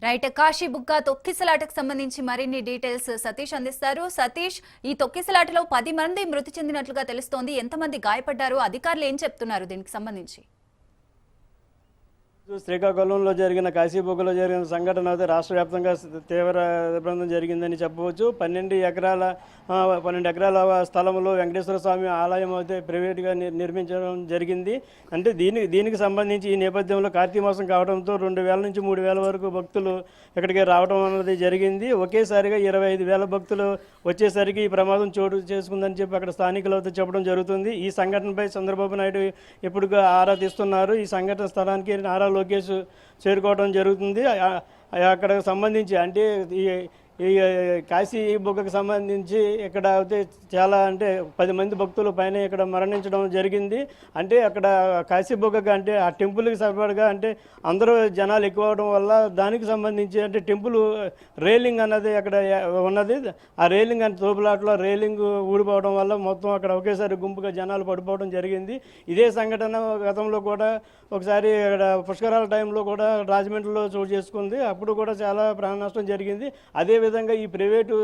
Right Kashibugga తొక్కిసలాటకు సంబంధించి మరిన్ని details Satish అందిస్తారు. సతీష్, ఈ తొక్కిసలాటలో 10 మంది మృతి చెందినట్లుగా తెలుస్తోంది. ఎంతమంది గాయపడ్డారు? అధికారులు ఏం చెప్తున్నారు దీనికి సంబంధించి? శ్రీకాకుళంలో జరిగిన కాశీబుగ్గలో జరిగిన సంఘటన అయితే రాష్ట్ర వ్యాప్తంగా తీవ్ర ఇబ్బంది జరిగిందని చెప్పవచ్చు. 12 ఎకరాల స్థలంలో వెంకటేశ్వర స్వామి ఆలయం అయితే ప్రైవేట్గా నిర్మించడం జరిగింది. అంటే దీనికి సంబంధించి ఈ నేపథ్యంలో కార్తీక మాసం కావడంతో 2000 నుంచి 3000 వరకు భక్తులు ఇక్కడికి రావడం అనేది జరిగింది. ఒకేసారిగా 25,000 భక్తులు వచ్చేసరికి ఈ ప్రమాదం చోటు చేసుకుందని చెప్పి అక్కడ స్థానికులు అయితే చెప్పడం జరుగుతుంది. ఈ సంఘటనపై చంద్రబాబు నాయుడు ఇప్పుడుగా ఆరా తీస్తున్నారు. ఈ సంఘటన స్థలానికి నారా లోకేష్ చేరుకోవడం జరుగుతుంది. అక్కడ సంబంధించి అంటే ఈ కాశీ బుగ్గకు సంబంధించి ఇక్కడ అయితే చాలా అంటే 10 మంది భక్తులు పైన ఇక్కడ మరణించడం జరిగింది. అంటే అక్కడ కాశీ బుగ్గకు అంటే ఆ టెంపుల్కి సరిపడగా అంటే అందరూ జనాలు ఎక్కువ అవడం వల్ల దానికి సంబంధించి అంటే టెంపుల్ రైలింగ్ అన్నది అక్కడ ఉన్నది. ఆ రైలింగ్ అంటే తోపులాట్లో రైలింగ్ ఊడిపోవడం వల్ల మొత్తం అక్కడ ఒకేసారి గుంపుగా జనాలు పడిపోవడం జరిగింది. ఇదే సంఘటన గతంలో కూడా ఒకసారి ఇక్కడ పుష్కరాల టైంలో కూడా రాజమండ్రిలో చోటు చేసుకుంది. అప్పుడు కూడా చాలా ప్రాణ నష్టం జరిగింది. అదేవిధంగా ఈ ప్రైవేటు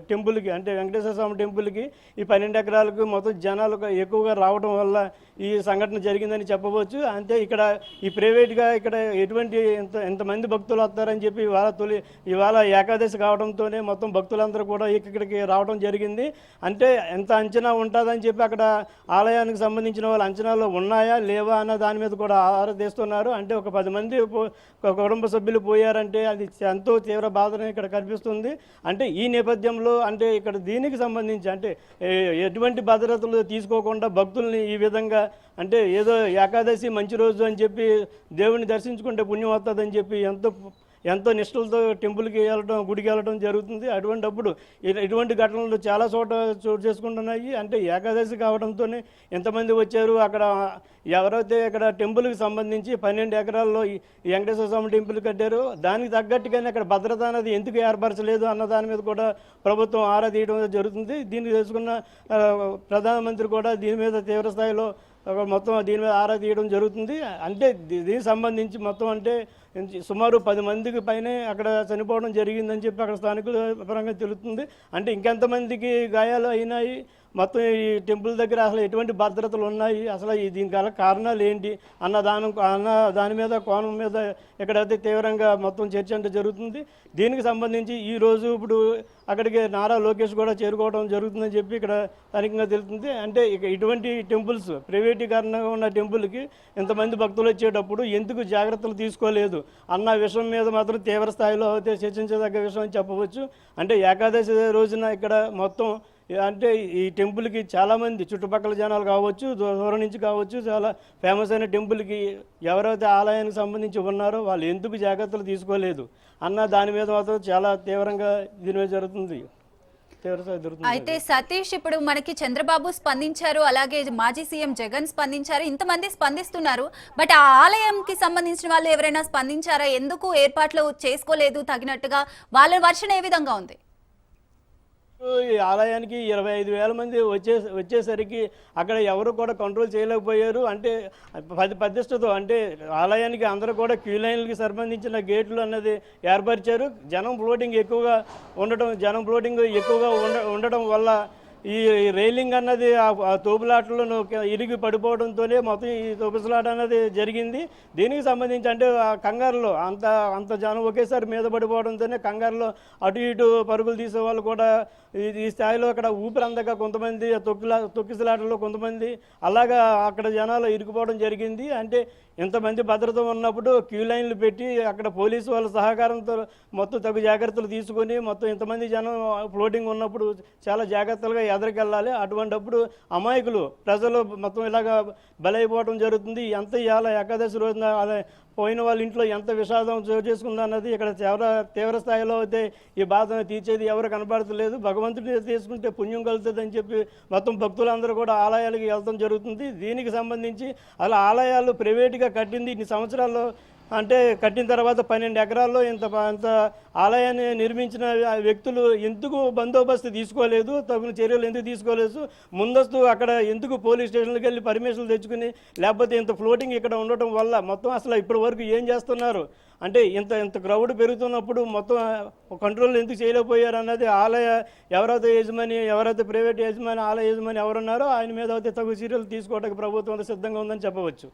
టెంపుల్కి అంటే వెంకటేశ్వర స్వామి టెంపుల్కి ఈ 12 ఎకరాలకు మొత్తం జనాలు ఎక్కువగా రావడం వల్ల ఈ సంఘటన జరిగిందని చెప్పవచ్చు. అంటే ఇక్కడ ఈ ప్రైవేట్గా ఇక్కడ ఎటువంటి ఎంతమంది భక్తులు వస్తారని చెప్పి ఇవాళ ఏకాదశి కావడంతోనే మొత్తం భక్తులందరూ కూడా ఇక్కడికి రావడం జరిగింది. అంటే ఎంత అంచనా ఉంటుందని చెప్పి అక్కడ ఆలయానికి సంబంధించిన వాళ్ళ అంచనాలు ఉన్నాయా లేవా అన్న దాని మీద కూడా ఆరా తీస్తున్నారు. అంటే ఒక 10 మంది కుటుంబ సభ్యులు పోయారంటే అది ఎంతో తీవ్ర బాధని ఇక్కడ కనిపిస్తుంది. అంటే ఈ నేపథ్యంలో అంటే ఇక్కడ దీనికి సంబంధించి అంటే ఎటువంటి భద్రతలు తీసుకోకుండా భక్తుల్ని ఈ విధంగా అంటే ఏదో ఏకాదశి మంచి రోజు అని చెప్పి దేవుని దర్శించుకుంటే పుణ్యం వస్తుందని చెప్పి ఎంతో నిష్ఠలతో టెంపుల్కి వెళ్ళడం గుడికి వెళ్ళడం జరుగుతుంది. అటువంటిప్పుడు ఇటువంటి ఘటనలు చాలా చోటు చేసుకుంటున్నాయి. అంటే ఏకాదశి కావడంతోనే ఎంతమంది వచ్చారు, అక్కడ ఎవరైతే ఇక్కడ టెంపుల్కి సంబంధించి 12 ఎకరాల్లో ఈ వెంకటేశ్వర స్వామి టెంపుల్ కట్టారు, దానికి తగ్గట్టుగానే అక్కడ భద్రత అనేది ఎందుకు ఏర్పరచలేదు అన్న దాని మీద కూడా ప్రభుత్వం ఆరా తీయడం జరుగుతుంది. దీన్ని తెలుసుకున్న ప్రధానమంత్రి కూడా దీని మీద తీవ్ర స్థాయిలో మొత్తం దీని మీద ఆరా తీయడం జరుగుతుంది. అంటే దీనికి సంబంధించి మొత్తం అంటే సుమారు 10 మందికి పైనే అక్కడ చనిపోవడం జరిగిందని చెప్పి అక్కడ స్థానికుల పరంగా తెలుస్తుంది. అంటే ఇంకెంతమందికి గాయాలు అయినాయి, మొత్తం ఈ టెంపుల్ దగ్గర అసలు ఎటువంటి భద్రతలు ఉన్నాయి, అసలు దీనికి గల కారణాలు ఏంటి అన్న దాని మీద కోణం మీద ఎక్కడైతే తీవ్రంగా మొత్తం చర్చ అంటే జరుగుతుంది. దీనికి సంబంధించి ఈరోజు ఇప్పుడు అక్కడికి నారా లోకేష్ కూడా చేరుకోవడం జరుగుతుందని చెప్పి ఇక్కడ స్థానికంగా తెలుస్తుంది. అంటే ఇక ఇటువంటి టెంపుల్స్ ప్రైవేటీకరణగా ఉన్న టెంపుల్కి ఎంతమంది భక్తులు వచ్చేటప్పుడు ఎందుకు జాగ్రత్తలు తీసుకోలేదు అన్న విషయం మీద మాత్రం తీవ్ర స్థాయిలో అయితే చర్చించదగ్గ విషయం అని చెప్పవచ్చు. అంటే ఏకాదశి రోజున ఇక్కడ మొత్తం అంటే ఈ టెంపుల్కి చాలామంది చుట్టుపక్కల జనాలు కావచ్చు, దూరం నుంచి కావచ్చు, చాలా ఫేమస్ అయిన టెంపుల్కి ఎవరైతే ఆలయానికి సంబంధించి ఉన్నారో వాళ్ళు ఎందుకు జాగ్రత్తలు తీసుకోలేదు అన్న దాని మీద మాత్రం చాలా తీవ్రంగా దీని మీద జరుగుతుంది. అయితే సతీష్, ఇప్పుడు మనకి చంద్రబాబు స్పందించారు, అలాగే మాజీ సీఎం జగన్ స్పందించారు, ఇంతమంది స్పందిస్తున్నారు. బట్ ఆ ఆలయంకి సంబంధించిన వాళ్ళు ఎవరైనా స్పందించారా? ఎందుకు ఏర్పాట్లు చేసుకోలేదు తగినట్టుగా? వాళ్ళ వర్షన్ ఏ విధంగా ఉంది? ఈ ఆలయానికి 25,000 మంది వచ్చేసరికి అక్కడ ఎవరు కూడా కంట్రోల్ చేయలేకపోయారు. అంటే ప్రతిష్టతో అంటే ఆలయానికి అందరూ కూడా క్యూ లైన్లకి సంబంధించిన గేట్లు అన్నది ఏర్పరిచారు. జనం ఫ్లోటింగ్ ఎక్కువగా ఉండటం వల్ల ఈ రైలింగ్ అన్నది ఆ తోపులాటలను ఇరిగి పడిపోవడంతోనే మొత్తం ఈ తోపులాట అన్నది జరిగింది. దీనికి సంబంధించి అంటే ఆ కంగారులో అంత జనం ఒకేసారి మీద పడిపోవడంతోనే కంగారులో అటు ఇటు పరుగులు తీసే వాళ్ళు కూడా ఈ స్థాయిలో అక్కడ ఊపిరందక కొంతమంది తొక్కిసలాటలో కొంతమంది అలాగా అక్కడ జనాలు ఇరుకుపోవడం జరిగింది. అంటే ఎంతమంది భద్రత ఉన్నప్పుడు క్యూ లైన్లు పెట్టి అక్కడ పోలీసు వాళ్ళ సహకారంతో మొత్తం తగు జాగ్రత్తలు తీసుకొని మొత్తం ఇంతమంది జనం ఫ్లోటింగ్ ఉన్నప్పుడు చాలా జాగ్రత్తలుగా ఎదరికెళ్ళాలి. అటువంటిప్పుడు అమాయకులు ప్రజలు మొత్తం ఇలాగా బలైపోవడం జరుగుతుంది. ఎంత ఇవాళ ఏకాదశి రోజున పోయిన వాళ్ళ ఇంట్లో ఎంత విషాదం చోటు చేసుకుందా అన్నది ఇక్కడ తీవ్ర స్థాయిలో అయితే ఈ బాధను తీర్చేది ఎవరు కనబడతలేదు. భగవంతుడి తీసుకుంటే పుణ్యం కలుగుతుందని చెప్పి మొత్తం భక్తులందరూ కూడా ఆలయాలకి వెళ్తాం జరుగుతుంది. దీనికి సంబంధించి అలా ఆలయాలు ప్రైవేట్గా కట్టింది ఇన్ని సంవత్సరాల్లో అంటే కట్టిన తర్వాత 12 ఎకరాల్లో ఇంత ఆలయాన్ని నిర్మించిన వ్యక్తులు ఎందుకు బందోబస్తు తీసుకోలేదు, తగిన చర్యలు ఎందుకు తీసుకోలేదు, ముందస్తు అక్కడ ఎందుకు పోలీస్ స్టేషన్లకు వెళ్ళి పర్మిషన్లు తెచ్చుకుని లేకపోతే ఇంత ఫ్లోటింగ్ ఇక్కడ ఉండటం వల్ల మొత్తం అసలు ఇప్పటి వరకు ఏం చేస్తున్నారు అంటే ఇంత ఇంత క్రౌడ్ పెరుగుతున్నప్పుడు మొత్తం కంట్రోల్ ఎందుకు చేయలేకపోయారు అన్నది ఆలయ ఎవరైతే యజమాని, ఎవరైతే ప్రైవేట్ యజమాని, ఆలయ యజమాని ఎవరున్నారో ఆయన మీద అయితే తగు చర్యలు తీసుకోవడానికి ప్రభుత్వం సిద్ధంగా ఉందని చెప్పవచ్చు.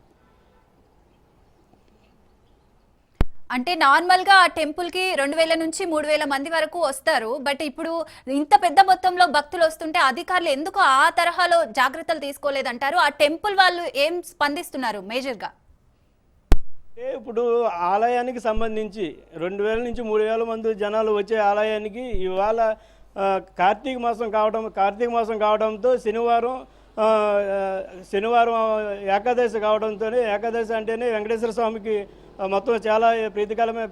అంటే నార్మల్గా ఆ టెంపుల్కి 2000 నుంచి 3000 మంది వరకు వస్తారు. బట్ ఇప్పుడు ఇంత పెద్ద మొత్తంలో భక్తులు వస్తుంటే అధికారులు ఎందుకు ఆ తరహాలో జాగ్రత్తలు తీసుకోలేదంటారు? ఆ టెంపుల్ వాళ్ళు ఏం స్పందిస్తున్నారు మేజర్గా? అంటే ఇప్పుడు ఆలయానికి సంబంధించి 2000 నుంచి 3000 మంది జనాలు వచ్చే ఆలయానికి ఇవాళ కార్తీక మాసం కావడంతో శనివారం ఏకాదశి కావడంతో, ఏకాదశి అంటేనే వెంకటేశ్వర స్వామికి మొత్తం చాలా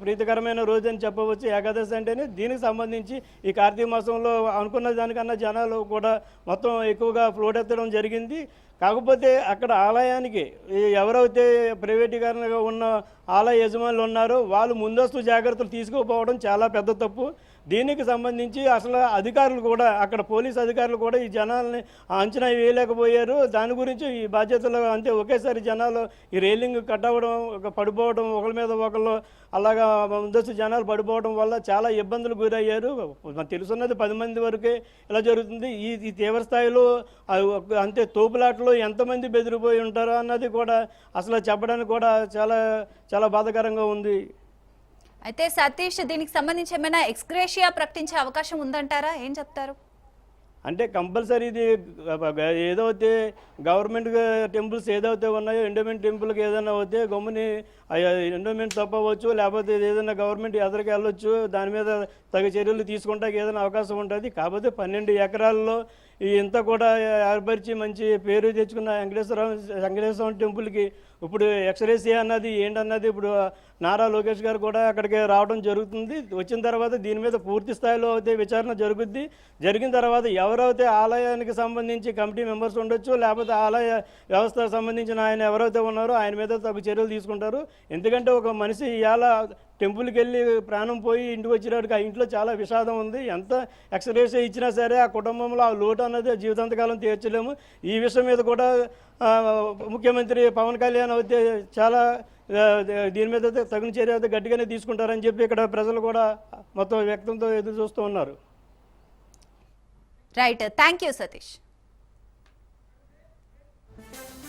ప్రీతికరమైన రోజు అని చెప్పవచ్చు. ఏకాదశి అంటేనే దీనికి సంబంధించి ఈ కార్తీక మాసంలో అనుకున్న దానికన్నా జనాలు కూడా మొత్తం ఎక్కువగా ఫ్లోట్ ఎత్తడం జరిగింది. కాకపోతే అక్కడ ఆలయానికి ఎవరైతే ప్రైవేటీకరణగా ఉన్న ఆలయ యజమానులు ఉన్నారో వాళ్ళు ముందస్తు జాగ్రత్తలు తీసుకోకపోవడం చాలా పెద్ద తప్పు. దీనికి సంబంధించి అసలు అధికారులు కూడా, అక్కడ పోలీస్ అధికారులు కూడా ఈ జనాల్ని అంచనా వేయలేకపోయారు. దాని గురించి ఈ బాధ్యతలు అంతే ఒకేసారి జనాలు ఈ రైలింగ్ కట్ అవ్వడం, పడిపోవడం, ఒకరి మీద ఒకళ్ళు అలాగా ముందస్తు జనాలు పడిపోవడం వల్ల చాలా ఇబ్బందులు గురయ్యారు. మనకు తెలుసున్నది 10 మంది వరకే ఇలా జరుగుతుంది. ఈ తీవ్ర స్థాయిలో అంతే తోపులాటలో ఎంతమంది బెదిరిపోయి ఉంటారో అన్నది కూడా అసలు చెప్పడానికి కూడా చాలా చాలా బాధాకరంగా ఉంది. అయితే సతీష్, దీనికి సంబంధించి ఏమైనా ఎక్స్గ్రేషియా ప్రకటించే అవకాశం ఉందంటారా? ఏం చెప్తారు? అంటే కంపల్సరీ ఇది ఏదైతే గవర్నమెంట్ టెంపుల్స్ ఏదైతే ఉన్నాయో, ఎండోమెంట్ టెంపుల్కి ఏదైనా అవుతే గమ్ముని ఎండోమెంట్ తప్పవచ్చు, లేకపోతే ఏదైనా గవర్నమెంట్ ఎదురుకి వెళ్ళొచ్చు, దాని మీద తగు చర్యలు తీసుకుంటానికి ఏదైనా అవకాశం ఉంటుంది. కాకపోతే 12 ఎకరాల్లో ఇంత కూడా ఏర్పరిచి మంచి పేరు తెచ్చుకున్న వెంకటేశ్వర టెంపుల్కి ఇప్పుడు ఎక్స్రేసీ అన్నది ఏంటన్నది ఇప్పుడు నారా లోకేష్ గారు కూడా అక్కడికి రావడం జరుగుతుంది. వచ్చిన తర్వాత దీని మీద పూర్తి స్థాయిలో అయితే విచారణ జరుగుద్ది. జరిగిన తర్వాత ఎవరైతే ఆలయానికి సంబంధించి కమిటీ మెంబర్స్ ఉండొచ్చు, లేకపోతే ఆలయ వ్యవస్థకు సంబంధించిన ఆయన ఎవరైతే ఉన్నారో ఆయన మీద తగు చర్యలు తీసుకుంటారు. ఎందుకంటే ఒక మనిషి ఇవాళ టెంపుల్కి వెళ్ళి ప్రాణం పోయి ఇంటికి వచ్చేటప్పటికి ఆ ఇంట్లో చాలా విషాదం ఉంది. ఎంత ఎక్స్రేస్ ఇచ్చినా సరే ఆ కుటుంబంలో ఆ లోటు అన్నది జీవితాంతకాలం తీర్చలేము. ఈ విషయం మీద కూడా ముఖ్యమంత్రి పవన్ కళ్యాణ్ అయితే చాలా దీని మీద తగిన చర్య అయితే గట్టిగానే తీసుకుంటారని చెప్పి ఇక్కడ ప్రజలు కూడా మొత్తం వ్యక్తంతో ఎదురు చూస్తూ ఉన్నారు. Right, thank you Satish.